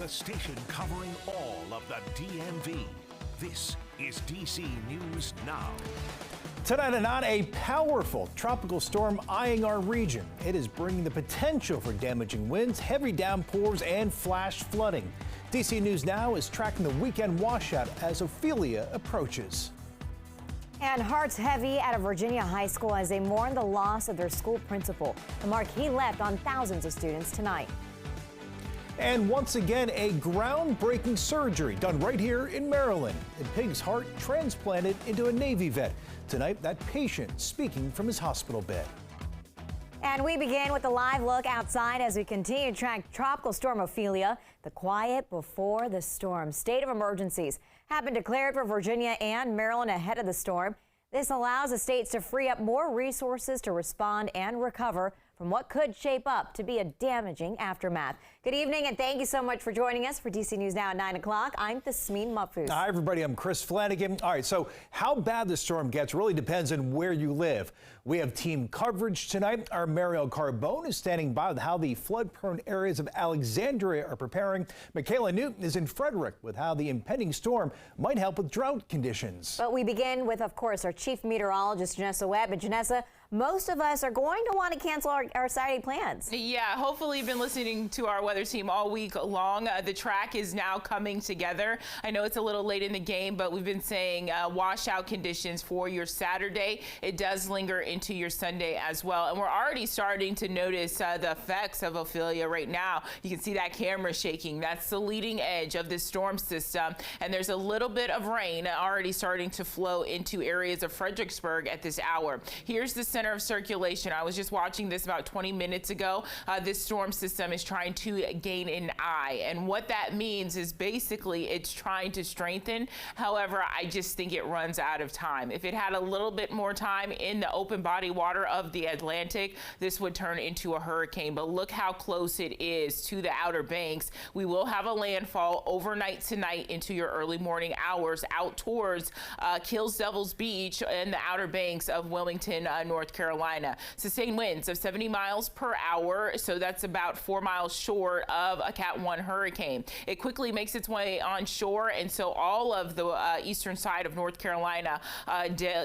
The station covering all of the DMV. This is DC News Now. Tonight at 9, a powerful tropical storm eyeing our region. It is bringing the potential for damaging winds, heavy downpours, and flash flooding. DC News Now is tracking the weekend washout as Ophelia approaches. And hearts heavy at a Virginia high school as they mourn the loss of their school principal. The mark he left on thousands of students tonight. And once again, a groundbreaking surgery done right here in Maryland. A pig's heart transplanted into a Navy vet. Tonight, that patient speaking from his hospital bed. And we begin with a live look outside as we continue to track Tropical Storm Ophelia. The quiet before the storm. State of emergencies have been declared for Virginia and Maryland ahead of the storm. This allows the states to free up more resources to respond and recover from what could shape up to be a damaging aftermath. Good evening, and thank you so much for joining us for DC News Now at 9 o'clock. I'm Tasmeen Mahfouz. Hi, everybody. I'm Chris Flanagan. All right, so how bad the storm gets really depends on where you live. We have team coverage tonight. Our Mariel Carbone is standing by with how the flood-prone areas of Alexandria are preparing. Michaela Newton is in Frederick with how the impending storm might help with drought conditions. But we begin with, of course, our chief meteorologist, Janessa Webb. And Janessa, most of us are going to want to cancel our Saturday plans. Yeah, hopefully you've been listening to our weather team all week long. The track is now coming together. I know it's a little late in the game, but we've been saying washout conditions for your Saturday. It does linger into your Sunday as well. And we're already starting to notice the effects of Ophelia right now. You can see that camera shaking. That's the leading edge of this storm system. And there's a little bit of rain already starting to flow into areas of Fredericksburg at this hour. Here's the center of circulation. I was just watching this about 20 minutes ago. This storm system is trying to gain an eye, and what that means is basically it's trying to strengthen. However, I just think it runs out of time. If it had a little bit more time in the open body water of the Atlantic, this would turn into a hurricane, but look how close it is to the Outer Banks. We will have a landfall overnight tonight into your early morning hours out towards Kills Devil's Beach and the Outer Banks of Wilmington, North Carolina. Sustained winds of 70 miles per hour, so that's about 4 miles short of a Cat 1 hurricane. It quickly makes its way on shore, and so all of the eastern side of North Carolina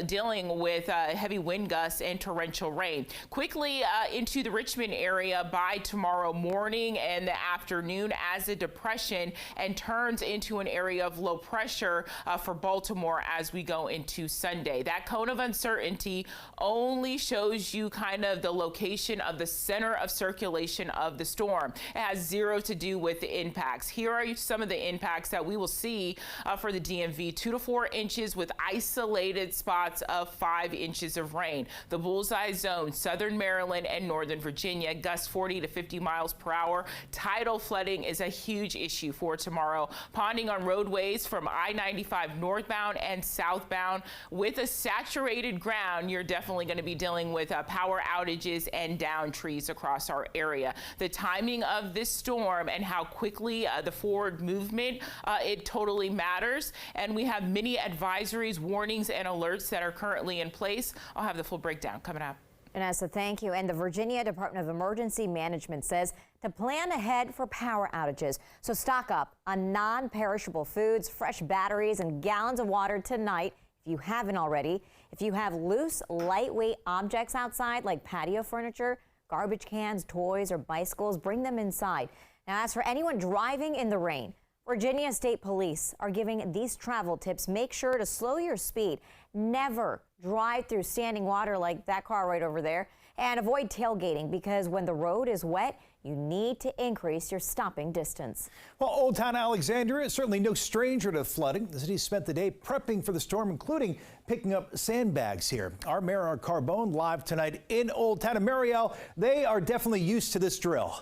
dealing with heavy wind gusts and torrential rain. Quickly into the Richmond area by tomorrow morning and the afternoon as a depression, and turns into an area of low pressure for Baltimore as we go into Sunday. That cone of uncertainty only shows you kind of the location of the center of circulation of the storm. It has zero to do with the impacts. Here are some of the impacts that we will see for the DMV. 2 to 4 inches with isolated spots of 5 inches of rain. The bullseye zone, southern Maryland and northern Virginia, gusts 40 to 50 miles per hour. Tidal flooding is a huge issue for tomorrow. Ponding on roadways from I-95 northbound and southbound. With a saturated ground, you're definitely going to be dealing with power outages and down trees across our area. The timing of this storm and how quickly the forward movement, it totally matters. And we have many advisories, warnings, and alerts that are currently in place. I'll have the full breakdown coming up. Vanessa, thank you. And the Virginia Department of Emergency Management says to plan ahead for power outages. So stock up on non-perishable foods, fresh batteries, and gallons of water tonight if you haven't already. If you have loose, lightweight objects outside like patio furniture, garbage cans, toys, or bicycles, bring them inside. Now, as for anyone driving in the rain, Virginia State Police are giving these travel tips. Make sure to slow your speed. Never drive through standing water like that car right over there. And avoid tailgating because when the road is wet, you need to increase your stopping distance. Well, Old Town Alexandria is certainly no stranger to flooding. The city spent the day prepping for the storm, including picking up sandbags here. Our Mariel Carbone live tonight in Old Town. And Mariel, they are definitely used to this drill.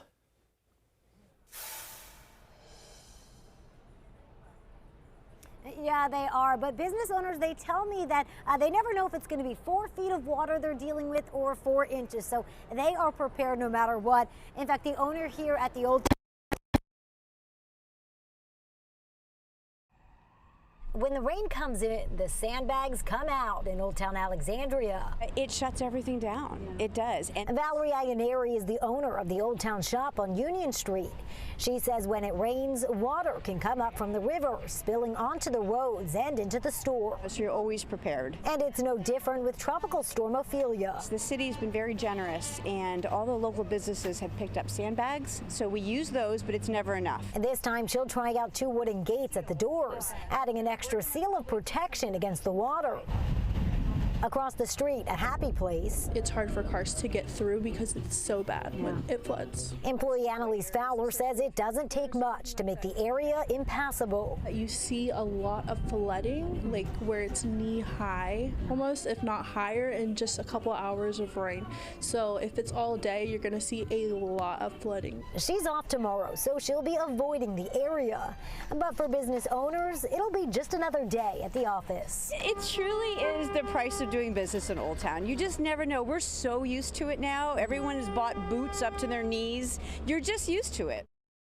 Yeah, they are. But business owners, they tell me that they never know if it's going to be 4 feet of water they're dealing with or 4 inches. So they are prepared no matter what. In fact, the owner here at the Old When the rain comes in, the sandbags come out in Old Town Alexandria. It shuts everything down. It does. And Valerie Aguineri is the owner of the Old Town shop on Union Street. She says when it rains, water can come up from the river, spilling onto the roads and into the store. So you're always prepared. And it's no different with Tropical Storm Ophelia. The city's been very generous, and all the local businesses have picked up sandbags. So we use those, but it's never enough. And this time she'll try out 2 wooden gates at the doors, adding an extra seal of protection against the water. Across the street, a Happy Place. It's hard for cars to get through because it's so bad when it floods. Employee Annalise Fowler says it doesn't take much to make the area impassable. You see a lot of flooding, like where it's knee high, almost, if not higher, in just a couple hours of rain. So if it's all day, you're going to see a lot of flooding. She's off tomorrow, so she'll be avoiding the area. But for business owners, it'll be just another day at the office. It truly is the price of doing business in Old Town. You just never know. We're so used to it now. Everyone has bought boots up to their knees. You're just used to it.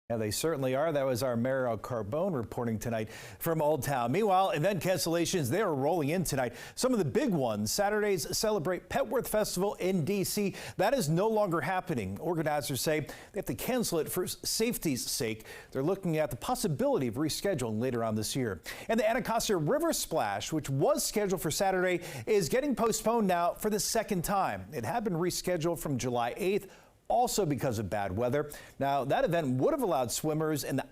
Yeah, they certainly are. That was our Mariel Carbone reporting tonight from Old Town. Meanwhile, event cancellations, they are rolling in tonight. Some of the big ones. Saturday's Celebrate Petworth Festival in D.C. That is no longer happening. Organizers say they have to cancel it for safety's sake. They're looking at the possibility of rescheduling later on this year. And the Anacostia River Splash, which was scheduled for Saturday, is getting postponed now for the second time. It had been rescheduled from July 8th. Also because of bad weather. Now, that event would have allowed swimmers in the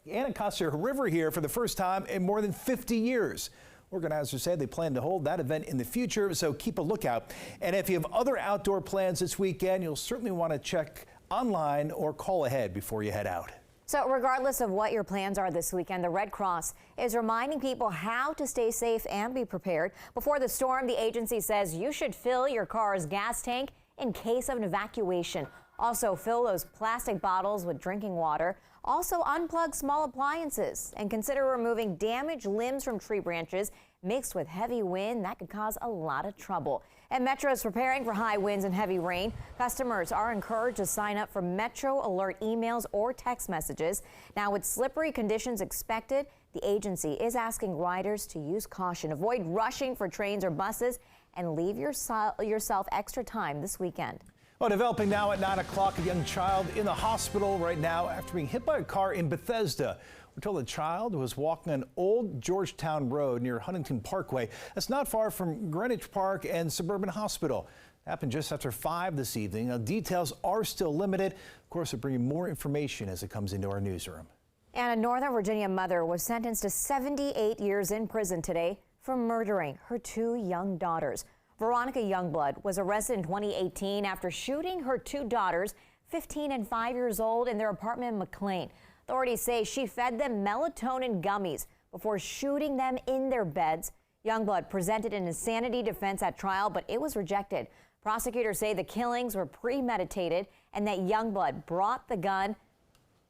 Anacostia River here for the first time in more than 50 years. Organizers say they plan to hold that event in the future, so keep a lookout. And if you have other outdoor plans this weekend, you'll certainly want to check online or call ahead before you head out. So regardless of what your plans are this weekend, the Red Cross is reminding people how to stay safe and be prepared. Before the storm, the agency says you should fill your car's gas tank in case of an evacuation. Also, fill those plastic bottles with drinking water. Also, unplug small appliances and consider removing damaged limbs from tree branches mixed with heavy wind. That could cause a lot of trouble. And Metro is preparing for high winds and heavy rain. Customers are encouraged to sign up for Metro Alert emails or text messages. Now, with slippery conditions expected, the agency is asking riders to use caution, avoid rushing for trains or buses, and leave yourself extra time this weekend. Well, developing now at 9 o'clock, a young child in the hospital right now after being hit by a car in Bethesda. We're told the child was walking on Old Georgetown Road near Huntington Parkway. That's not far from Greenwich Park and Suburban Hospital. It happened just after 5 this evening. Now, details are still limited. Of course, we'll bring you more information as it comes into our newsroom. And a Northern Virginia mother was sentenced to 78 years in prison today for murdering her 2 young daughters. Veronica Youngblood was arrested in 2018 after shooting her 2 daughters, 15 and 5 years old, in their apartment in McLean. Authorities say she fed them melatonin gummies before shooting them in their beds. Youngblood presented an insanity defense at trial, but it was rejected. Prosecutors say the killings were premeditated and that Youngblood brought the gun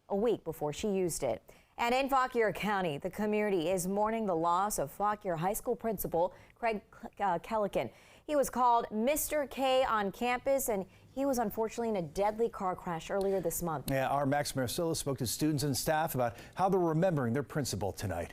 a week before she used it. And in Fauquier County, the community is mourning the loss of Fauquier High School principal Craig Kellican. He was called Mr. K on campus, and he was unfortunately in a deadly car crash earlier this month. Yeah, our Max Marcillo spoke to students and staff about how they're remembering their principal tonight.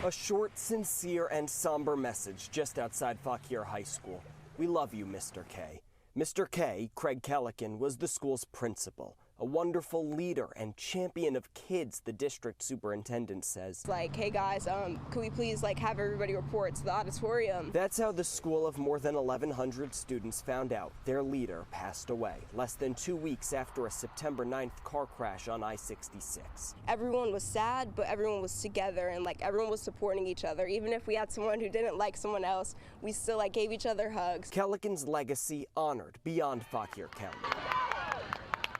A short, sincere, and somber message just outside Fauquier High School. We love you, Mr. K. Mr. K, Craig Kellican, was the school's principal. A wonderful leader and champion of kids, the district superintendent says. Like, hey guys, could we please have everybody report to the auditorium? That's how the school of more than 1,100 students found out their leader passed away, less than 2 weeks after a September 9th car crash on I-66. Everyone was sad, but everyone was together and everyone was supporting each other. Even if we had someone who didn't like someone else, we still gave each other hugs. Kellican's legacy honored beyond Fauquier County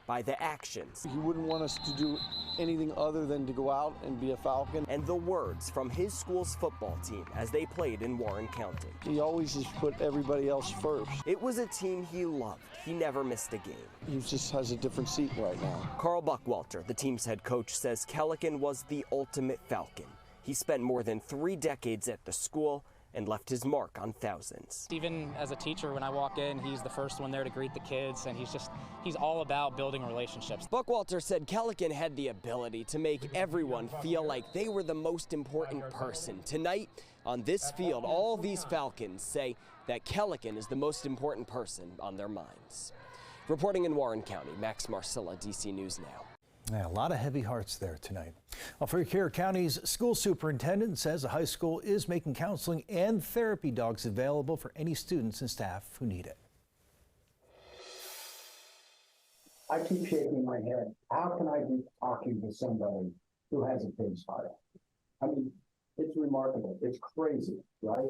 by the actions. He wouldn't want us to do anything other than to go out and be a Falcon. And the words from his school's football team as they played in Warren County. He always just put everybody else first. It was a team he loved. He never missed a game. He just has a different seat right now. Carl Buckwalter, the team's head coach, says Kellican was the ultimate Falcon. He spent more than 3 decades at the school and left his mark on thousands. Even as a teacher, when I walk in, he's the first one there to greet the kids, and he's all about building relationships. Buckwalter said Kellican had the ability to make everyone feel like they were the most important person. Tonight, on this field, all these Falcons say that Kellican is the most important person on their minds. Reporting in Warren County, Max Marcilla, DC News Now. Yeah, a lot of heavy hearts there tonight. Well, Fauquier County's school superintendent says the high school is making counseling and therapy dogs available for any students and staff who need it. I keep shaking my head. How can I be talking to somebody who has a pig's heart? I mean, it's remarkable. It's crazy, right?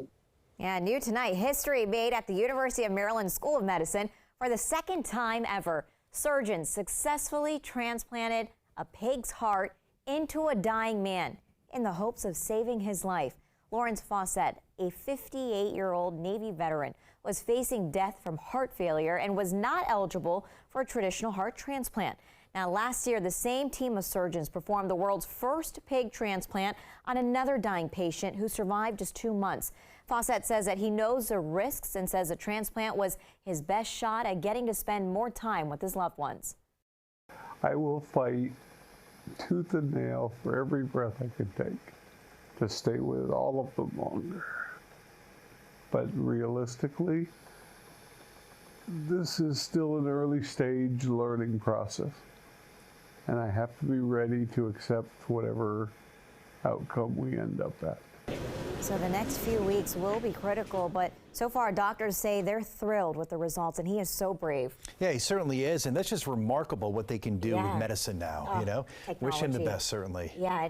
Yeah, new tonight, history made at the University of Maryland School of Medicine. For the second time ever, surgeons successfully transplanted a pig's heart into a dying man in the hopes of saving his life. Lawrence Faucett, a 58-year-old Navy veteran, was facing death from heart failure and was not eligible for a traditional heart transplant. Now, last year, the same team of surgeons performed the world's first pig transplant on another dying patient who survived just 2 months. Faucett says that he knows the risks and says the transplant was his best shot at getting to spend more time with his loved ones. I will fight tooth and nail for every breath I can take to stay with all of them longer. But realistically, this is still an early stage learning process, and I have to be ready to accept whatever outcome we end up at. So the next few weeks will be critical, but so far doctors say they're thrilled with the results, and he is so brave. Yeah, he certainly is, and that's just remarkable what they can do with medicine now, you know. Technology. Wish him the best, certainly. Yeah.